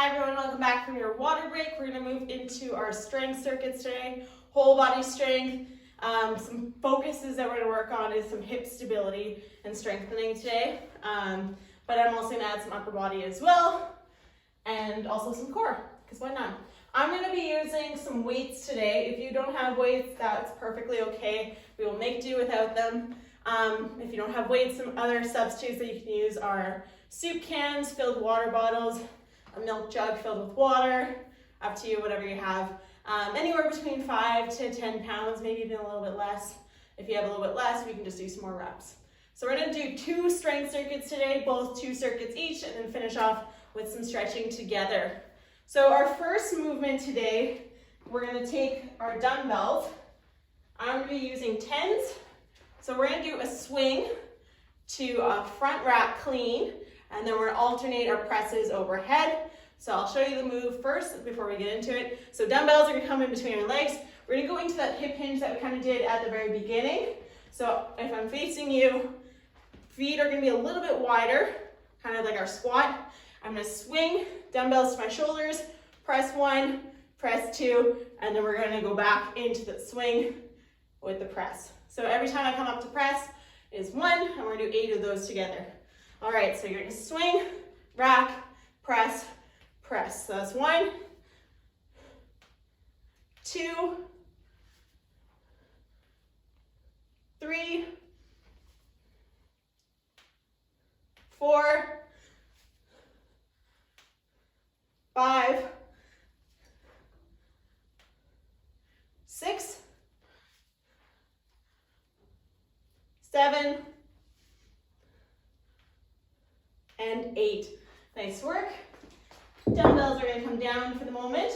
Hi everyone, welcome back from your water break. We're going to move into our strength circuits today, whole body strength. Some focuses that we're going to work on is some hip stability and strengthening today. But I'm also going to add some upper body as well, and also some core, because why not? I'm going to be using some weights today. If you don't have weights, that's perfectly okay. We will make do without them. If you don't have weights, some other substitutes that you can use are soup cans, filled water bottles, a milk jug filled with water, up to you, whatever you have. Anywhere between 5 to 10 pounds, maybe even a little bit less. If you have a little bit less, we can just do some more reps. So we're going to do 2 strength circuits today, both 2 circuits each, and then finish off with some stretching together. So our first movement today, we're going to take our dumbbells. I'm going to be using 10s. So we're going to do a swing to a front rack clean, and then we're going to alternate our presses overhead. So I'll show you the move first before we get into it. So dumbbells are going to come in between our legs. We're going to go into that hip hinge that we kind of did at the very beginning. So if I'm facing you, feet are going to be a little bit wider, kind of like our squat. I'm going to swing dumbbells to my shoulders, press 1, press 2, and then we're going to go back into the swing with the press. So every time I come up to press is 1, and we're going to do 8 of those together. All right, so you're going to swing, rack, press, press. So that's 1, 2, 3, 4, 5, 6, 7, and 8. Nice work. Dumbbells are going to come down for the moment.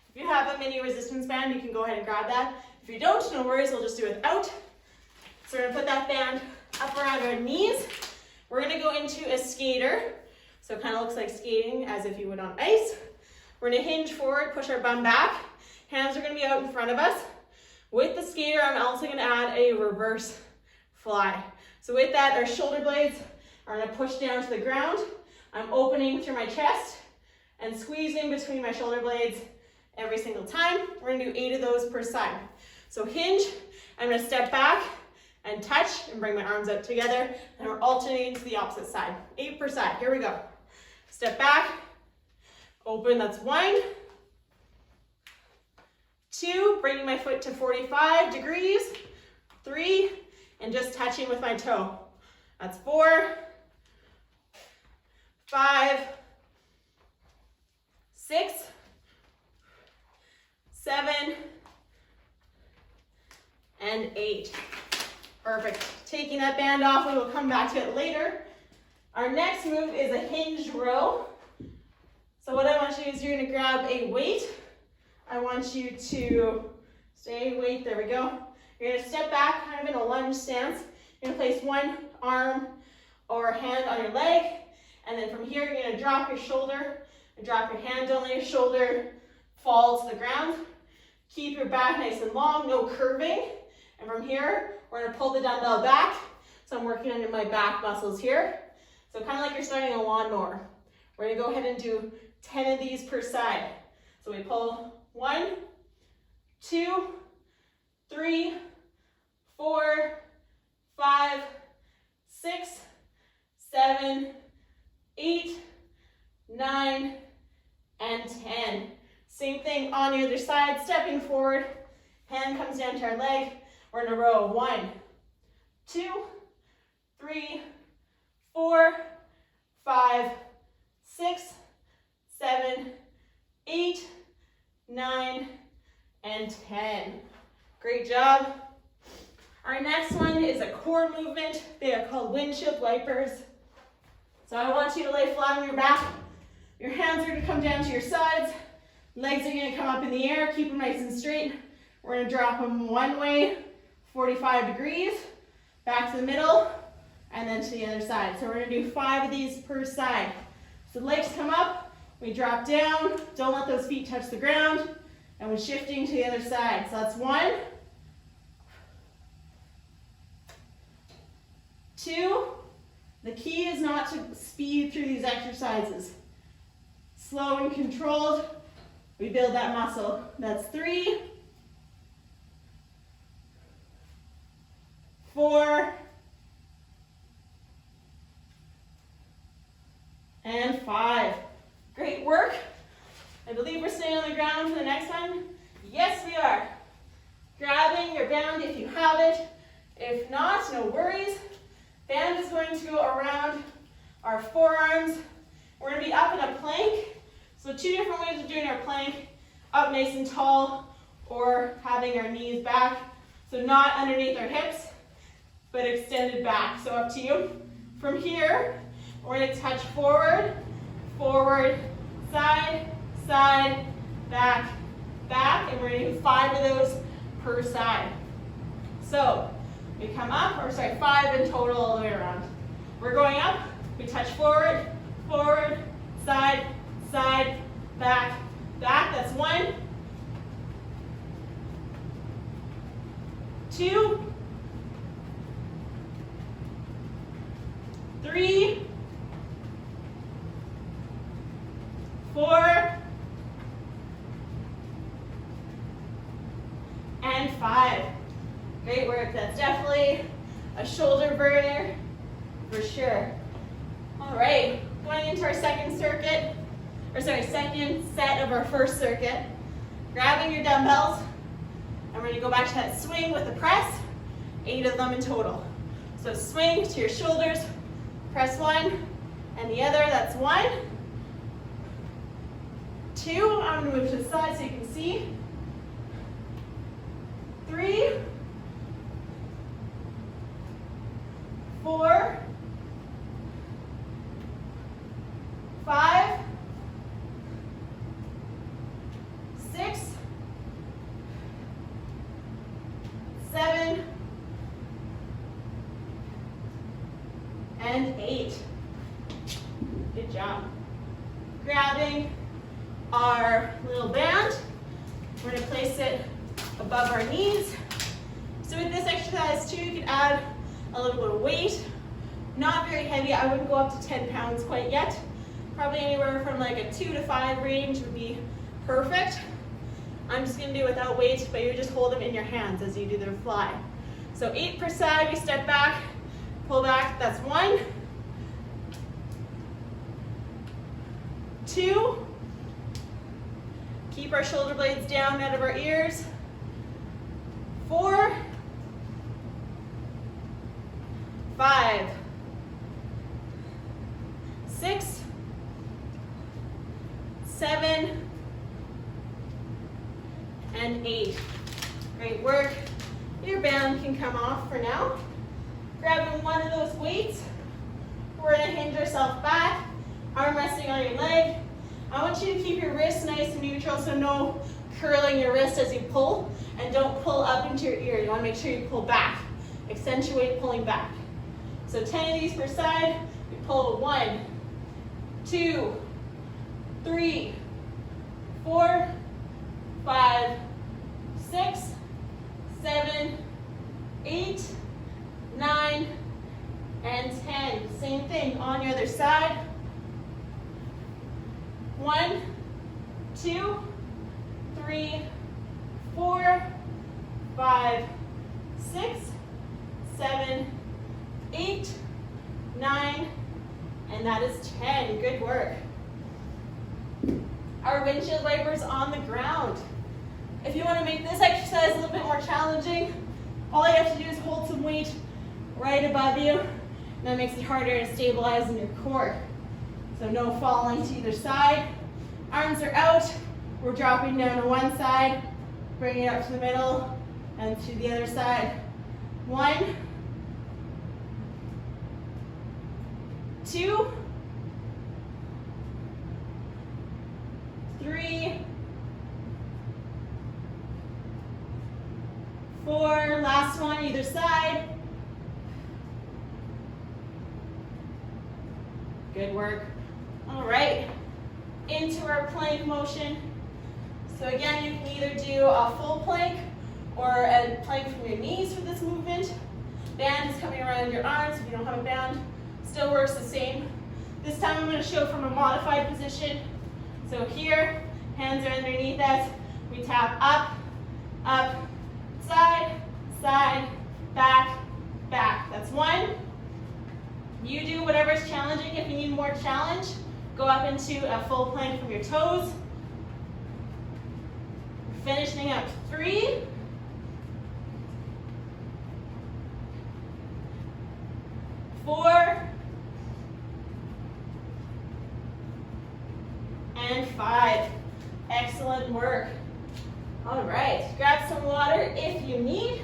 If you have a mini resistance band, you can go ahead and grab that. If you don't, no worries, we'll just do it without. So we're going to put that band up around our knees. We're going to go into a skater. So it kind of looks like skating as if you would on ice. We're going to hinge forward, push our bum back. Hands are going to be out in front of us. With the skater, I'm also going to add a reverse fly. So with that, our shoulder blades are going to push down to the ground. I'm opening through my chest and squeezing between my shoulder blades every single time. We're going to do 8 of those per side. So hinge, I'm going to step back and touch and bring my arms out together, and we're alternating to the opposite side. 8 per side. Here we go. Step back, open, that's 1, 2, bringing my foot to 45 degrees, 3, and just touching with my toe. That's 4, 5, 6, 7, and 8. Perfect. Taking that band off, we will come back to it later. Our next move is a hinged row. So what I want you to do is you're going to grab a weight. I want you to stay weight, there we go. You're going to step back kind of in a lunge stance. You're going to place one arm or hand on your leg, and then from here you're going to drop your shoulder and drop your hand. Don't let your shoulder fall to the ground. Keep your back nice and long, no curving. And from here, we're going to pull the dumbbell back. So I'm working on my back muscles here. So kind of like you're starting a lawnmower. We're going to go ahead and do 10 of these per side. So we pull 1, 2, 3, 4, 5, 6, 7, 8, 9, and 10. Same thing on the other side, stepping forward, hand comes down to our leg. We're in a row of 1, 2, 3, 4, 5, 6, 7, 8, 9, and 10. Great job. Our next one is a core movement. They are called windshield wipers. So I want you to lay flat on your back. Your hands are going to come down to your sides. Legs are going to come up in the air. Keep them nice and straight. We're going to drop them one way, 45 degrees, back to the middle, and then to the other side. So we're going to do 5 of these per side. So legs come up, we drop down, don't let those feet touch the ground, and we're shifting to the other side. So that's 1, 2, the key is not to speed through these exercises. slow and controlled, we build that muscle. That's 3, 4, and 5. Great work. I believe we're staying on the ground for the next one. Yes, we are. Grabbing your band if you have it. If not, no worries. Band is going to go around our forearms. We're going to be up in a plank. So 2 different ways of doing our plank. Up nice and tall, or having our knees back. So not underneath our hips, but extended back. So up to you. From here, we're going to touch forward, forward, side, side, back, back. And we're going to do 5 of those per side. So we come up, or sorry, 5 in total all the way around. We're going up, we touch forward, forward, side, side, back, back. That's 1, 2, 3, 4, and 5. Great work. That's definitely a shoulder burner for sure. All right, going into our second circuit, or sorry, second set of our first circuit. Grabbing your dumbbells, and we're gonna go back to that swing with the press, 8 of them in total. So swing to your shoulders, press 1, and the other, that's 1, 2, I'm gonna move to the side so you can see, 3, 4, 5, 6, 7, and 8. Good job. Grabbing our little band, we're going to place it above our knees. So with this exercise too, you can add a little bit of weight. Not very heavy. I wouldn't go up to 10 pounds quite yet. Probably anywhere from like a 2 to 5 range would be perfect. I'm just going to do it without weight, but you just hold them in your hands as you do the fly. So 8 per side, we step back, pull back, that's 1, 2, keep our shoulder blades down out of our ears, 4, 5, 6, 7, and 8. Great work. Your band can come off for now. Grabbing one of those weights, we're going to hinge ourselves back, arm resting on your leg. I want you to keep your wrists nice and neutral, so no curling your wrist as you pull, and don't pull up into your ear. You want to make sure you pull back. Accentuate pulling back. So 10 of these per side. We pull 1, 2, 3, 4, 5, 6, 7, 8, 9, and 10. Same thing on your other side. 1, 2, 3, 4, 5, 6, 7, 8, 9, and that is 10. Good work. Our windshield wipers on the ground. If you want to make this exercise a little bit more challenging, all you have to do is hold some weight right above you. And that makes it harder to stabilize in your core. So no falling to either side. Arms are out. We're dropping down to one side, bringing it up to the middle, and to the other side. 1, 2, 3, 4, last one either side. Good work. All right, into our plank motion. So again, you can either do a full plank or a plank from your knees for this movement. Band is coming around your arms. If you don't have a band, still works the same. This time I'm going to show from a modified position. So here, hands are underneath us. We tap up, up, side, side, back, back. That's one. You do whatever's challenging. If you need more challenge, go up into a full plank from your toes. Finishing up 3. 4. And 5. Excellent work. All right, grab some water if you need.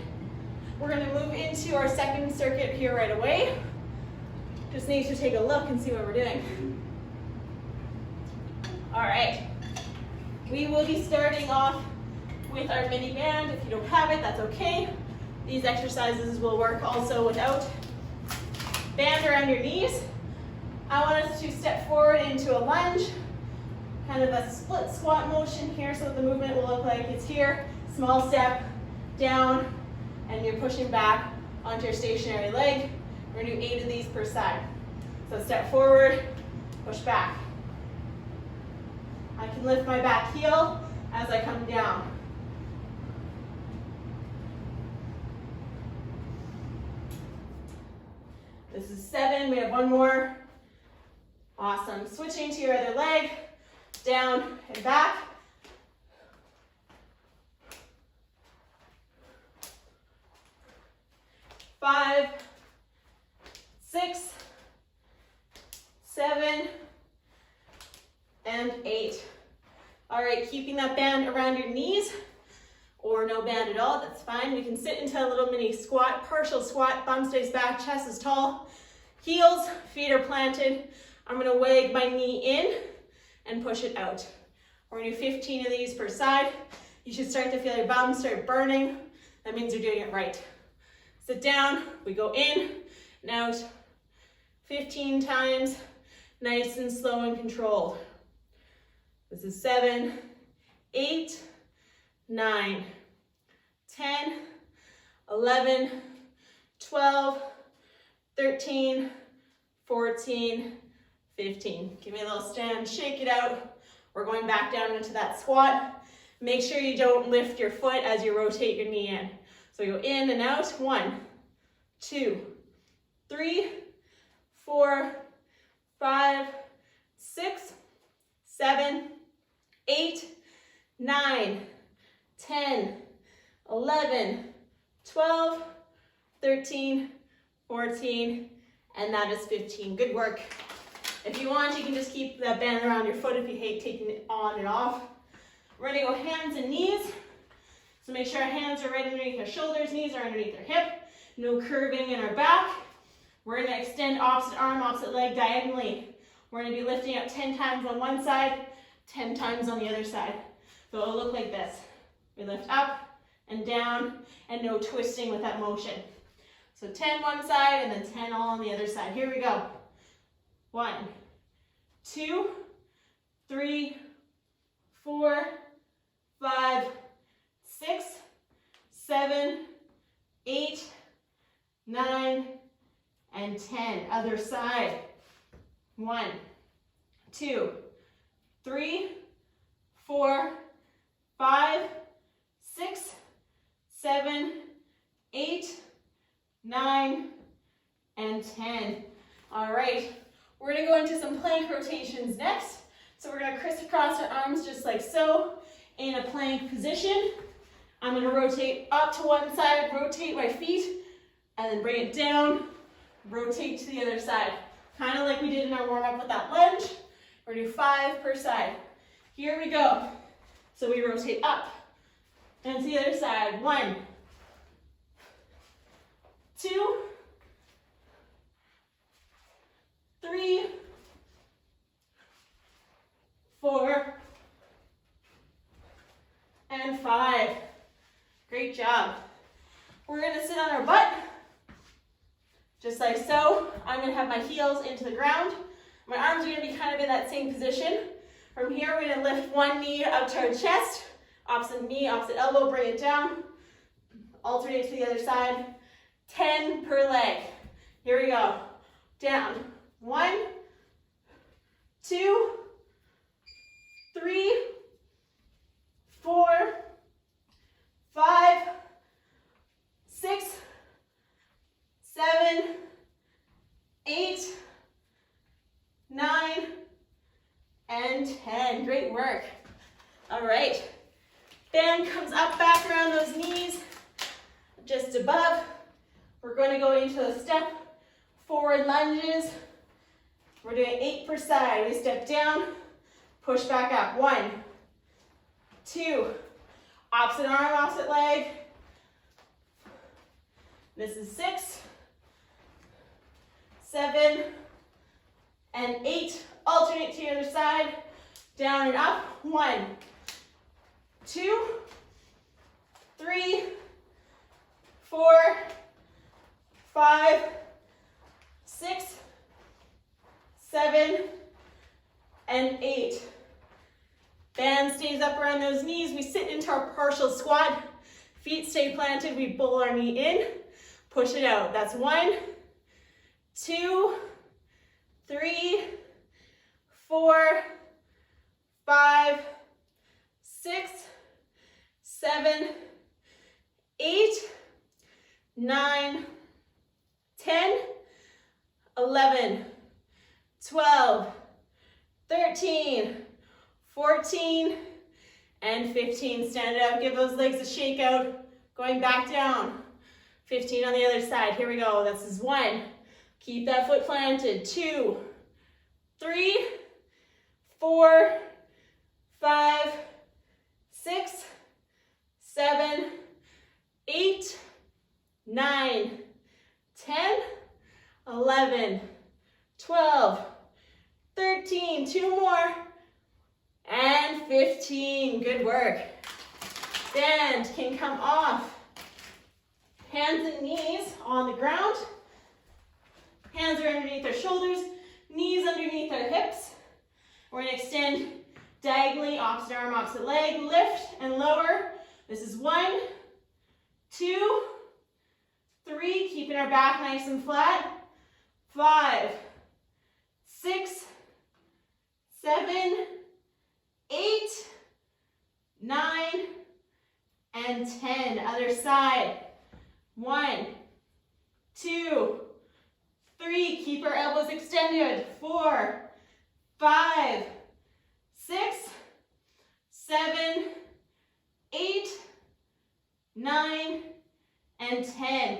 We're gonna move into our second circuit here right away. Just need to take a look and see what we're doing. All right, we will be starting off with our mini band. If you don't have it, that's okay. These exercises will work also without. Band around your knees. I want us to step forward into a lunge, kind of a split squat motion here, so the movement will look like it's here. Small step down, and you're pushing back onto your stationary leg. We're gonna do 8 of these per side. So step forward, push back. I can lift my back heel as I come down. This is 7, we have 1 more. Awesome, switching to your other leg, down and back. 5, 6, 7, and 8. All right, keeping that band around your knees, or no band at all, that's fine. We can sit into a little mini squat, partial squat, bum stays back, chest is tall, heels, feet are planted. I'm gonna wag my knee in and push it out. We're gonna do 15 of these per side. You should start to feel your bum start burning. That means you're doing it right. Sit down, we go in and out 15 times, nice and slow and controlled. This is 7, 8, 9, 10, 11, 12, 13, 14, 15. Give me a little stand, shake it out. We're going back down into that squat. Make sure you don't lift your foot as you rotate your knee in. So go in and out, 1, 2, 3, 4, 5, 6, 7, 8, 9, 10, 11, 12, 13, 14, and that is 15. Good work. If you want, you can just keep that band around your foot if you hate taking it on and off. We're gonna go hands and knees. So make sure our hands are right underneath our shoulders, knees are underneath our hip. No curving in our back. We're gonna extend opposite arm, opposite leg diagonally. We're gonna be lifting up 10 times on one side, 10 times on the other side. So it'll look like this. We lift up and down, and no twisting with that motion. So 10 one side, and then 10 all on the other side. Here we go. 1, 2, 3, 4, 5, 6, 7, 8, 9, and 10. Other side. 1, 2, 3, 4, 5, 6, 7, 8, 9, and 10. All right, we're gonna go into some plank rotations next. So we're gonna crisscross our arms just like so in a plank position. I'm gonna rotate up to one side, rotate my feet, and then bring it down, rotate to the other side. Kind of like we did in our warm up with that lunge. We're gonna do 5 per side. Here we go. So we rotate up and to the other side. 1, 2, 3, 4, and 5. Great job. We're gonna sit on our butt, just like so. I'm gonna have my heels into the ground. My arms are gonna be kind of in that same position. From here, we're gonna lift one knee up to our chest, opposite knee, opposite elbow, bring it down. Alternate to the other side. 10 per leg. Here we go. Down. 1, 2, 3, and 10. Great work. All right. Band comes up, back around those knees, just above. We're going to go into a step forward lunges. We're doing 8 per side. We step down, push back up. 1, 2, opposite arm, opposite leg. This is 6, 7, and 8. Alternate to the other side. Down and up. 1, 2, 3, 4, 5, 6, 7, and 8. Band stays up around those knees. We sit into our partial squat. Feet stay planted. We pull our knee in. Push it out. That's 1, 2, 3, 4, 5, 6, 7, 8, 9, 10, 11, 12, 13, 14, and 15. Stand it up, give those legs a shake out. Going back down. 15 on the other side. Here we go. This is 1. Keep that foot planted. 2, 3, 4, 5, 6, 7, 8, 9, 10, 11, 12, 13, 2 more, and 15. Good work. Band can come off. Hands and knees on the ground. Hands are underneath our shoulders, knees underneath our hips. We're going to extend diagonally, opposite arm, opposite leg, lift and lower. This is 1, 2, 3, keeping our back nice and flat. 5, 6, 7, 8, 9, and 10. Other side. 1, 2, 3. Keep our elbows extended. 4, 5, 6, 7, 8, 9, and 10.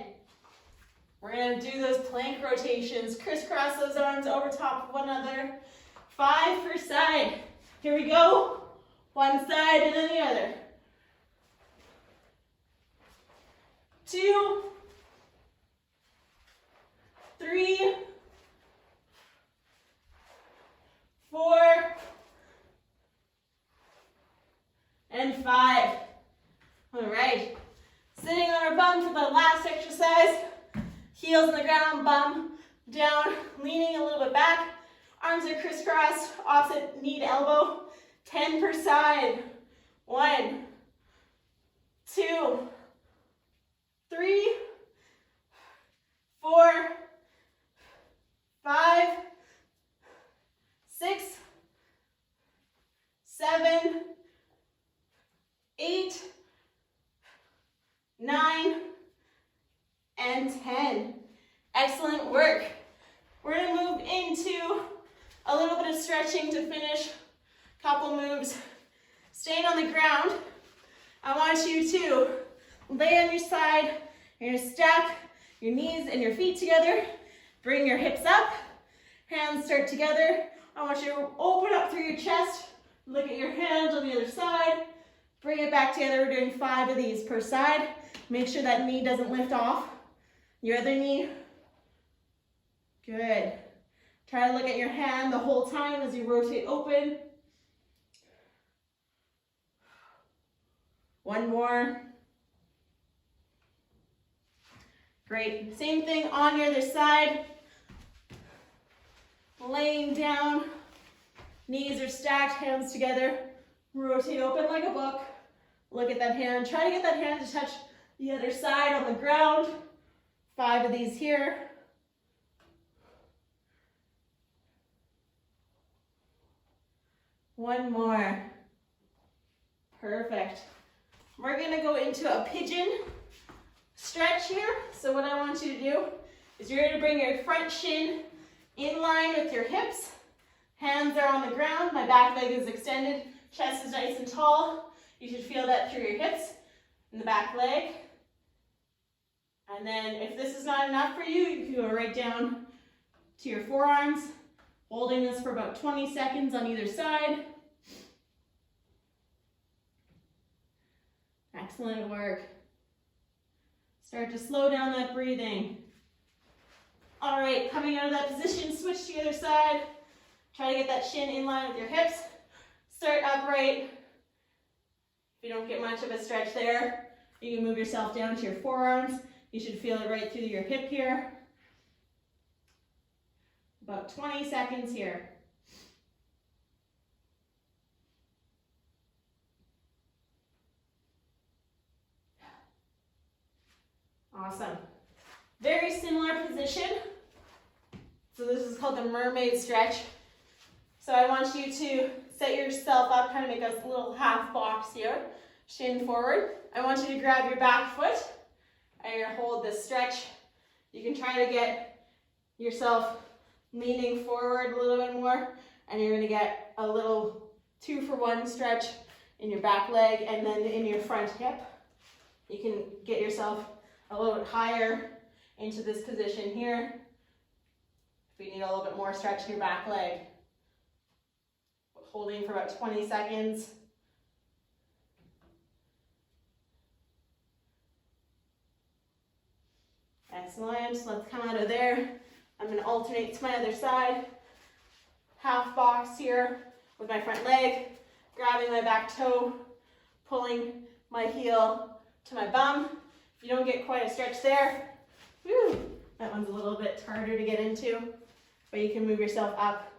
We're going to do those plank rotations. Crisscross those arms over top of one another. 5 per side. Here we go. One side and then the other. 2, 3, 4, and 5. All right. Sitting on our bum for the last exercise. Heels on the ground, bum down, leaning a little bit back. Arms are crisscrossed, opposite knee to elbow. 10 per side. 1, 2, 3, 4, 5, 6, 7, 8, 9, and 10. Excellent work. We're going to move into a little bit of stretching to finish. Couple moves. Staying on the ground, I want you to lay on your side. You're going to stack your knees and your feet together. Bring your hips up. Hands start together. I want you to open up through your chest. Look at your hands on the other side. Bring it back together. We're doing 5 of these per side. Make sure that knee doesn't lift off. Your other knee. Good. Try to look at your hand the whole time as you rotate open. 1 more. Great. Same thing on your other side. Laying down. Knees are stacked, hands together. Rotate open like a book. Look at that hand. Try to get that hand to touch the other side on the ground. 5 of these here. One more. Perfect. We're going to go into a pigeon stretch here. So what I want you to do is you're going to bring your front shin in line with your hips. Hands are on the ground, my back leg is extended, chest is nice and tall. You should feel that through your hips and the back leg. And then if this is not enough for you, you can go right down to your forearms, holding this for about 20 seconds on either side. Excellent work. Start to slow down that breathing. All right, coming out of that position, switch to the other side. Try to get that shin in line with your hips. Start upright. If you don't get much of a stretch there, you can move yourself down to your forearms. You should feel it right through your hip here. About 20 seconds here. Awesome. Very similar position. So this is called the mermaid stretch. So I want you to set yourself up, kind of make a little half box here. Shin forward. I want you to grab your back foot and you're gonna hold this stretch. You can try to get yourself leaning forward a little bit more, and you're gonna get a little 2-for-1 stretch in your back leg and then in your front hip. You can get yourself a little bit higher into this position here if you need a little bit more stretch in your back leg. Holding for about 20 seconds. Excellent. Let's come out of there. I'm going to alternate to my other side. Half box here with my front leg, grabbing my back toe, pulling my heel to my bum. If you don't get quite a stretch there, that one's a little bit harder to get into, but you can move yourself up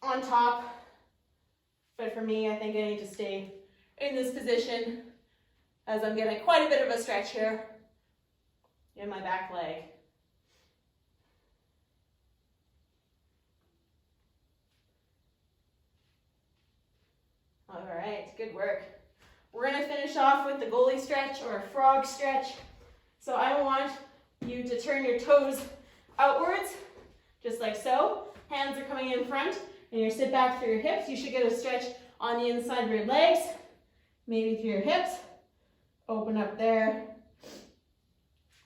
on top. But for me, I think I need to stay in this position as I'm getting quite a bit of a stretch here in my back leg. All right, good work. We're gonna finish off with the goalie stretch or a frog stretch. So I want you to turn your toes outwards, just like so. Hands are coming in front, and you sit back through your hips. You should get a stretch on the inside of your legs, maybe through your hips. Open up there.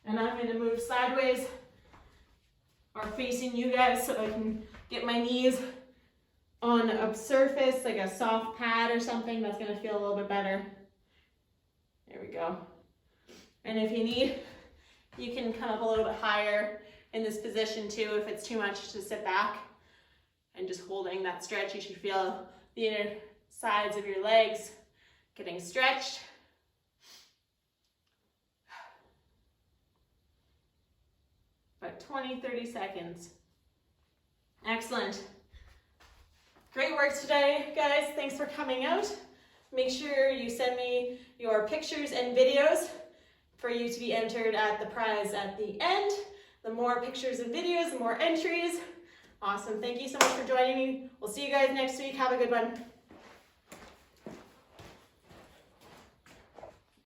And I'm going to move sideways or facing you guys so I can get my knees on a surface, like a soft pad or something. That's going to feel a little bit better. There we go. And if you need, you can come up a little bit higher in this position too if it's too much to sit back. And just holding that stretch, you should feel the inner sides of your legs getting stretched. About 20-30 seconds. Excellent. Great work today, guys. Thanks for coming out. Make sure you send me your pictures and videos for you to be entered at the prize at the end. The more pictures and videos, the more entries. Awesome. Thank you so much for joining me. We'll see you guys next week. Have a good one.